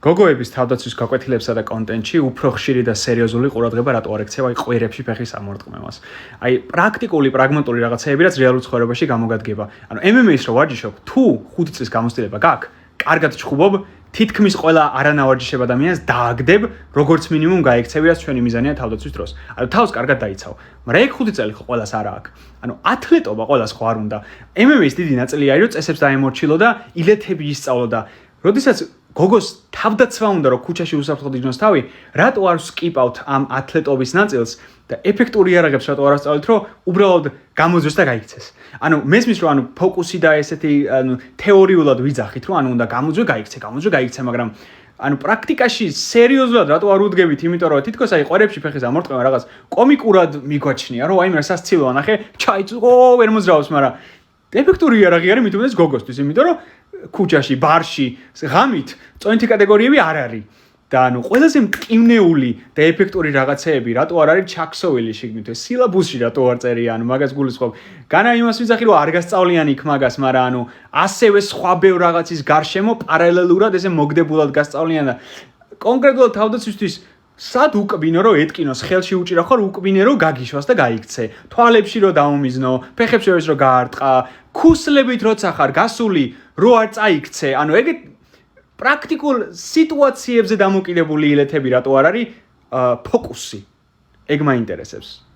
გოგოების თავდაცვის გაკვეთილებსა და კონტენტში უფრო ხშირი და სერიოზული ყურადღება რატო არ ექცევა ყვირებში ფეხის ამორტყმებას. პრაქტიკული, პრაგმატული რაღაცეები, რაც რეალურ ცხოვრებაში გამოგადგება. MMA-ს რო ვარჯიშობ, თუ 5 წლის გამოცდილება გაქვს, კარგად ჩხუბობ, თითქმის ყველა არანავარჯიშებ ადამიანს დააგდებ, როგორც მინიმუმ გაიქცევი, რაც ჩვენი მიზანია თავდაცვის დროს. თავს კარგად დაიცავ. მაგრამ ეგ 5 წელი ხო ყველას არ აქვს. ათლეტობა ყველას ხო არ უნდა. MMA-ს დიდი ნაწილია, რომ წესებს დაემორჩილო და ილეთები ისწავლო და როდესაც გოგოს თავდაცვა უნდა რომ ქუჩაში უსაფრთხოდ იჯნოს თავი, რატო არ ვსკიპავთ ამ ათლეტობის ნაწილს და ეფექტური იარაღებს რატო არ ასწავლეთ, რომ უბრალოდ გამოძვეს და გაიქცეს. მესმის რომ ფოკუსი და ესეთი თეორიულად ვიძახით, რომ უნდა გამოძვე, გაიქცე, მაგრამ პრაქტიკაში სერიოზულად რატო არ უდგებით, იმიტომ რომ თითქოს ყვერებში ფეხის ამორტყმა რაღაც კომიკურად მიგვაჩნია, რომ აი მე სასცილოა ნახე, ჩაიწუყო, ვერ მოძრაობს, მაგრამ ეფექტური იარაღი არის მით უმეტეს გოგოსთვის, იმიტომ რომ ქუჩაში, ბარში, ღამით წონითი კატეგორიები არ არის. და ყველაზე მყინეული და ეფექტური რაღაცეები რატო არ არის ჩაქსოვილი შიგნით, სილაბუსში რატო არ წერია, მაგას გულისხმობ. განა იმას ვიძახი, რომ არ გასწავლიანი იქ მაგას, მაგრამ ასევე სხვა ბევრ რაღაცის გარშემო პარალელურად ესე მოგდებულად გასწავლიან და კონკრეტულად თავდაცვისთვის სად უკბინო რომ ეტკინოს, ხელში უჭირა ხარ უკბინე რომ გაგიშვას და გაიქცე. თვალებში რომ დაუმიზნო, ფეხებს შორის რომ გაარტყა, ქუსლებით როცა ხარ გასული, რო არ წაიქცე. ეგეთ პრაქტიკულ სიტუაციებზე დამოკიდებული ილეთები რატო არ არის ფოკუსი. ეგ მაინტერესებს.